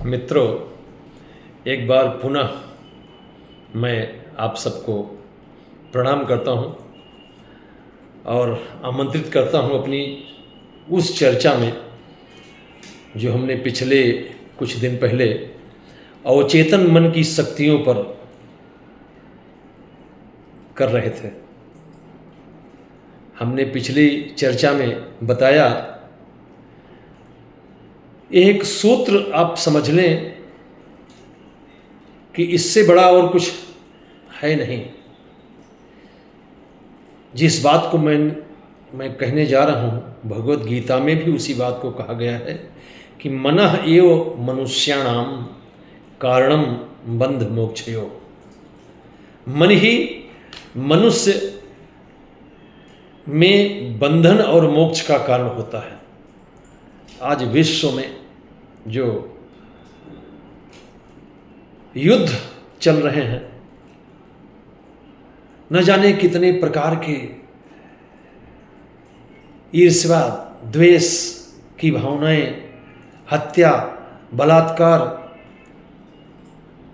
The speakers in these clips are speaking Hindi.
मित्रों, एक बार पुनः मैं आप सबको प्रणाम करता हूं और आमंत्रित करता हूं अपनी उस चर्चा में जो हमने पिछले कुछ दिन पहले अवचेतन मन की शक्तियों पर कर रहे थे। हमने पिछली चर्चा में बताया, एक सूत्र आप समझ लें कि इससे बड़ा और कुछ है नहीं। जिस बात को मैं कहने जा रहा हूँ, भगवत गीता में भी उसी बात को कहा गया है कि मनः एव मनुष्याणाम कारणम बंध मोक्षयो। मन ही मनुष्य में बंधन और मोक्ष का कारण होता है। आज विश्व में जो युद्ध चल रहे हैं, न जाने कितने प्रकार के ईर्ष्या, द्वेष की भावनाएं, हत्या, बलात्कार,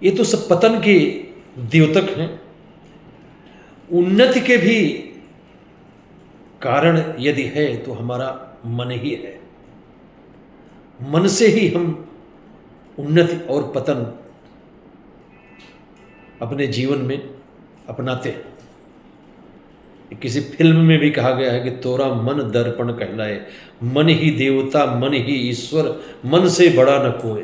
ये तो सब पतन के द्योतक हैं। उन्नति के भी कारण यदि है तो हमारा मन ही है। मन से ही हम उन्नति और पतन अपने जीवन में अपनाते हैं। किसी फिल्म में भी कहा गया है कि तोरा मन दर्पण कहलाए, मन ही देवता, मन ही ईश्वर, मन से बड़ा न कोई।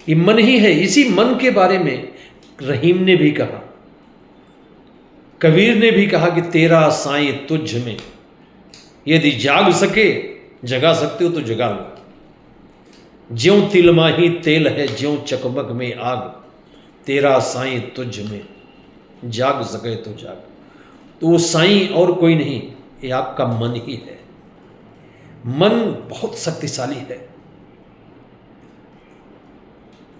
ये मन ही है। इसी मन के बारे में रहीम ने भी कहा, कबीर ने भी कहा कि तेरा साईं तुझ में, यदि जाग सके, जगा सकते हो तो जगा लो। ज्यों तिल माही तेल है, ज्यों चकमक में आग, तेरा साईं तुझ में, जाग सके तो जाग। तो वो साईं और कोई नहीं, ये आपका मन ही है। मन बहुत शक्तिशाली है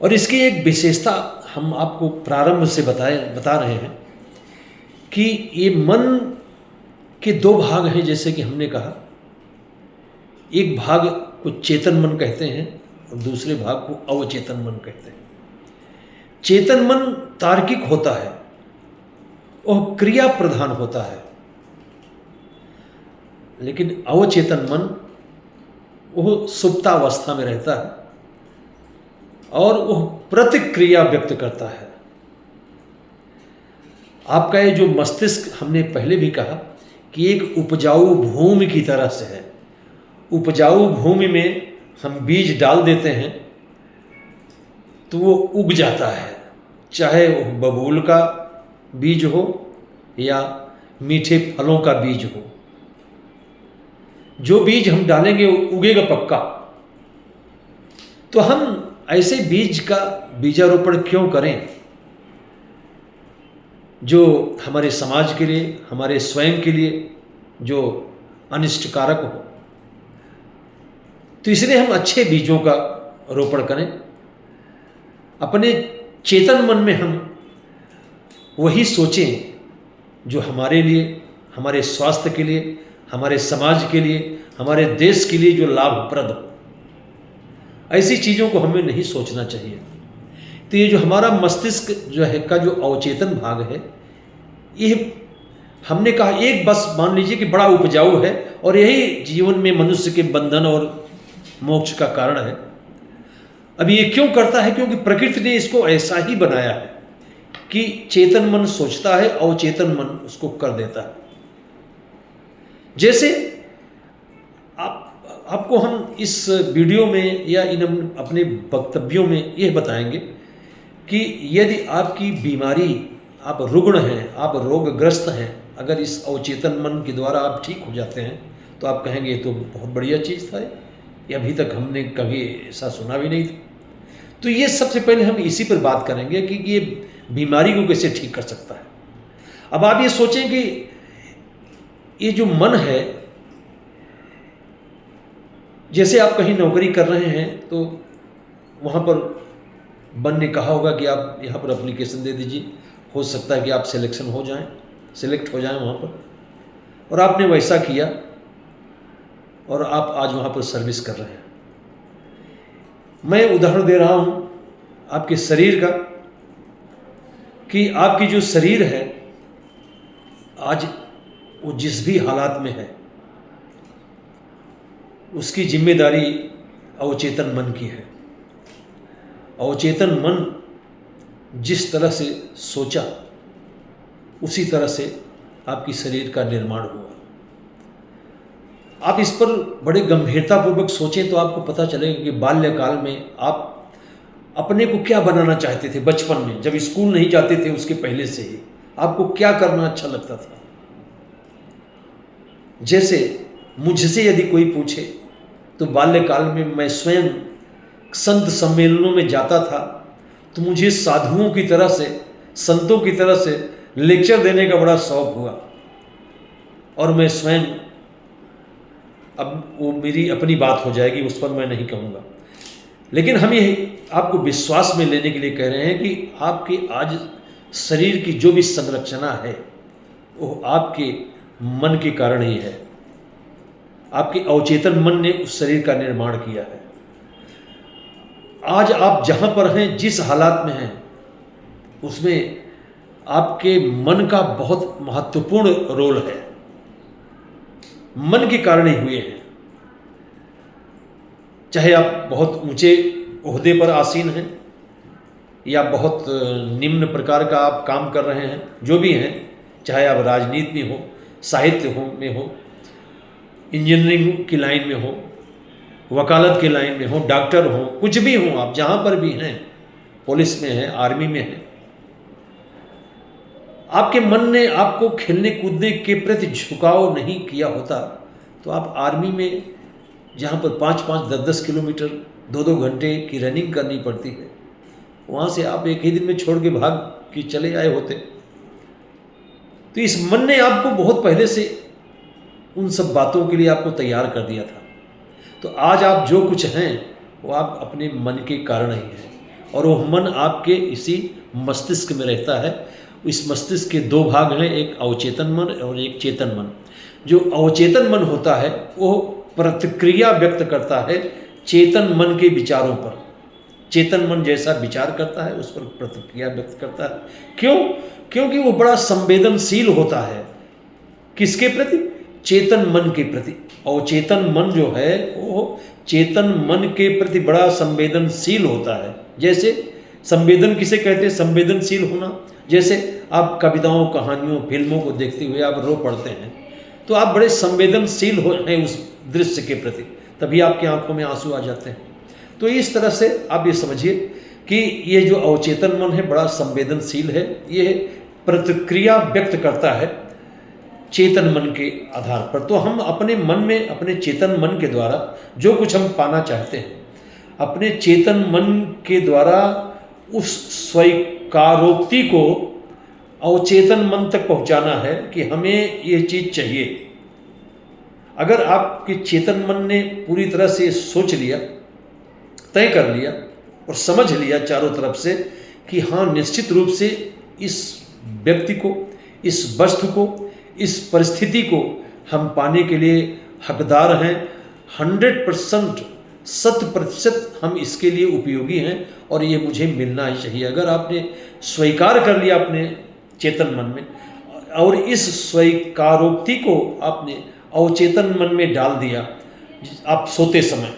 और इसकी एक विशेषता हम आपको प्रारंभ से बता रहे हैं कि ये मन के दो भाग हैं। जैसे कि हमने कहा, एक भाग को चेतन मन कहते हैं और दूसरे भाग को अवचेतन मन कहते हैं। चेतन मन तार्किक होता है और क्रिया प्रधान होता है, लेकिन अवचेतन मन वह सुप्तावस्था में रहता है और वह प्रतिक्रिया व्यक्त करता है। आपका ये जो मस्तिष्क, हमने पहले भी कहा कि एक उपजाऊ भूमि की तरह से है। उपजाऊ भूमि में हम बीज डाल देते हैं तो वो उग जाता है, चाहे वो बबूल का बीज हो या मीठे फलों का बीज हो। जो बीज हम डालेंगे वो उगेगा पक्का। तो हम ऐसे बीज का बीजारोपण क्यों करें जो हमारे समाज के लिए, हमारे स्वयं के लिए जो अनिष्टकारक हो। तो इसलिए हम अच्छे बीजों का रोपण करें। अपने चेतन मन में हम वही सोचें जो हमारे लिए, हमारे स्वास्थ्य के लिए, हमारे समाज के लिए, हमारे देश के लिए जो लाभप्रद हो। ऐसी चीज़ों को हमें नहीं सोचना चाहिए। तो ये जो हमारा मस्तिष्क जो है का जो अवचेतन भाग है, ये हमने कहा एक बस मान लीजिए कि बड़ा उपजाऊ है और यही जीवन में मनुष्य के बंधन और मोक्ष का कारण है। अब ये क्यों करता है? क्योंकि प्रकृति ने इसको ऐसा ही बनाया है कि चेतन मन सोचता है, अवचेतन मन उसको कर देता है। जैसे आपको हम इस वीडियो में या इन अपने वक्तव्यों में यह बताएंगे कि यदि आपकी बीमारी, आप रुग्ण हैं, आप रोगग्रस्त हैं, अगर इस अवचेतन मन के द्वारा आप ठीक हो जाते हैं तो आप कहेंगे ये तो बहुत बढ़िया चीज़ था, ये अभी तक हमने कभी ऐसा सुना भी नहीं था। तो ये सबसे पहले हम इसी पर बात करेंगे कि ये बीमारी को कैसे ठीक कर सकता है। अब आप ये सोचें कि ये जो मन है, जैसे आप कहीं नौकरी कर रहे हैं तो वहाँ पर वन ने कहा होगा कि आप यहाँ पर एप्लीकेशन दे दीजिए, हो सकता है कि आप सिलेक्ट हो जाएं वहाँ पर, और आपने वैसा किया और आप आज वहाँ पर सर्विस कर रहे हैं। मैं उदाहरण दे रहा हूँ आपके शरीर का, कि आपकी जो शरीर है आज वो जिस भी हालात में है, उसकी जिम्मेदारी अवचेतन मन की है। अवचेतन मन जिस तरह से सोचा उसी तरह से आपकी शरीर का निर्माण हुआ। आप इस पर बड़े गंभीरतापूर्वक सोचें तो आपको पता चलेगा कि बाल्यकाल में आप अपने को क्या बनाना चाहते थे। बचपन में जब स्कूल नहीं जाते थे उसके पहले से ही आपको क्या करना अच्छा लगता था। जैसे मुझसे यदि कोई पूछे तो बाल्यकाल में मैं स्वयं संत सम्मेलनों में जाता था, तो मुझे साधुओं की तरह से, संतों की तरह से लेक्चर देने का बड़ा शौक हुआ। और मैं स्वयं, अब वो मेरी अपनी बात हो जाएगी, उस पर मैं नहीं कहूँगा, लेकिन हम ये आपको विश्वास में लेने के लिए कह रहे हैं कि आपके आज शरीर की जो भी संरचना है वो आपके मन के कारण ही है। आपके अवचेतन मन ने उस शरीर का निर्माण किया है। आज आप जहाँ पर हैं, जिस हालात में हैं, उसमें आपके मन का बहुत महत्वपूर्ण रोल है। मन के कारण ही हुए हैं। चाहे आप बहुत ऊंचे ओहदे पर आसीन हैं या बहुत निम्न प्रकार का आप काम कर रहे हैं, जो भी हैं, चाहे आप राजनीति में हो, साहित्य में हो, इंजीनियरिंग की लाइन में हो, वकालत की लाइन में हो, डॉक्टर हो, कुछ भी हो, आप जहाँ पर भी हैं, पुलिस में हैं, आर्मी में हैं, आपके मन ने आपको खेलने कूदने के प्रति झुकाव नहीं किया होता तो आप आर्मी में, जहाँ पर 5-5, 10-10 किलोमीटर 2-2 घंटे की रनिंग करनी पड़ती है, वहाँ से आप एक ही दिन में छोड़ के भाग के चले आए होते। तो इस मन ने आपको बहुत पहले से उन सब बातों के लिए आपको तैयार कर दिया था। तो आज आप जो कुछ हैं वो आप अपने मन के कारण ही हैं, और वो मन आपके इसी मस्तिष्क में रहता है। इस मस्तिष्क के 2 भाग हैं, एक अवचेतन मन और एक चेतन मन। जो अवचेतन मन होता है वो प्रतिक्रिया व्यक्त करता है चेतन मन के विचारों पर। चेतन मन जैसा विचार करता है उस पर प्रतिक्रिया व्यक्त करता है। क्यों? क्योंकि वो बड़ा संवेदनशील होता है। किसके प्रति? चेतन मन के प्रति। अवचेतन मन जो है वो चेतन मन के प्रति बड़ा संवेदनशील होता है। जैसे संवेदन किसे कहते हैं? संवेदनशील होना। जैसे आप कविताओं, कहानियों, फिल्मों को देखते हुए आप रो पड़ते हैं तो आप बड़े संवेदनशील हैं उस दृश्य के प्रति, तभी आपकी आंखों में आंसू आ जाते हैं। तो इस तरह से आप ये समझिए कि ये जो अवचेतन मन है बड़ा संवेदनशील है। ये प्रतिक्रिया व्यक्त करता है चेतन मन के आधार पर। तो हम अपने मन में, अपने चेतन मन के द्वारा जो कुछ हम पाना चाहते हैं, अपने चेतन मन के द्वारा उस स्वीकारोक्ति को अवचेतन मन तक पहुंचाना है कि हमें ये चीज़ चाहिए। अगर आपके चेतन मन ने पूरी तरह से सोच लिया, तय कर लिया और समझ लिया चारों तरफ से कि हाँ, निश्चित रूप से इस व्यक्ति को, इस वस्तु को, इस परिस्थिति को हम पाने के लिए हकदार हैं, 100%, 100% हम इसके लिए उपयोगी हैं और ये मुझे मिलना ही चाहिए। अगर आपने स्वीकार कर लिया अपने चेतन मन में और इस स्वीकारोक्ति को आपने अवचेतन मन में डाल दिया, आप सोते समय,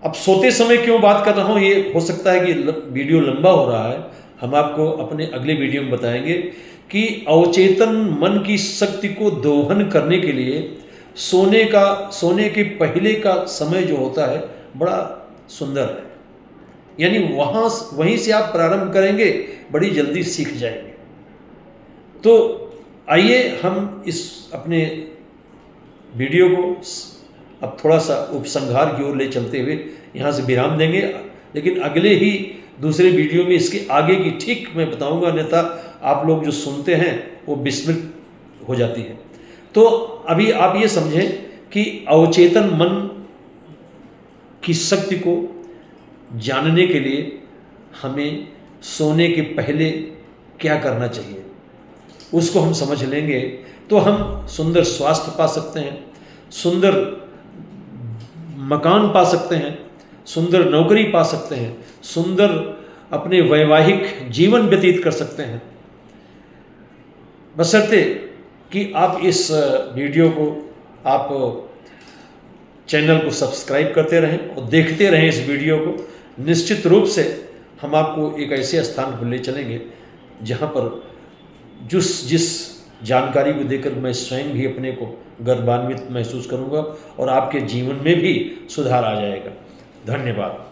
अब सोते समय क्यों बात कर रहा हूँ, ये हो सकता है कि वीडियो लंबा हो रहा है, हम आपको अपने अगले वीडियो में बताएंगे कि अवचेतन मन की शक्ति को दोहन करने के लिए सोने के पहले का समय जो होता है बड़ा सुंदर है। यानी वहीं से आप प्रारंभ करेंगे, बड़ी जल्दी सीख जाएंगे। तो आइए हम इस अपने वीडियो को अब थोड़ा सा उपसंहार की ओर ले चलते हुए यहाँ से विराम देंगे, लेकिन अगले ही दूसरे वीडियो में इसके आगे की ठीक मैं बताऊंगा, अन्यथा आप लोग जो सुनते हैं वो विस्मृत हो जाती है। तो अभी आप ये समझें कि अवचेतन मन की शक्ति को जानने के लिए हमें सोने के पहले क्या करना चाहिए, उसको हम समझ लेंगे तो हम सुंदर स्वास्थ्य पा सकते हैं, सुंदर मकान पा सकते हैं, सुंदर नौकरी पा सकते हैं, सुंदर अपने वैवाहिक जीवन व्यतीत कर सकते हैं, बशर्ते कि आप इस वीडियो को, आप चैनल को सब्सक्राइब करते रहें और देखते रहें इस वीडियो को। निश्चित रूप से हम आपको एक ऐसे स्थान पर ले चलेंगे जहाँ पर जिस जानकारी को देकर मैं स्वयं भी अपने को गर्वान्वित महसूस करूँगा और आपके जीवन में भी सुधार आ जाएगा। धन्यवाद।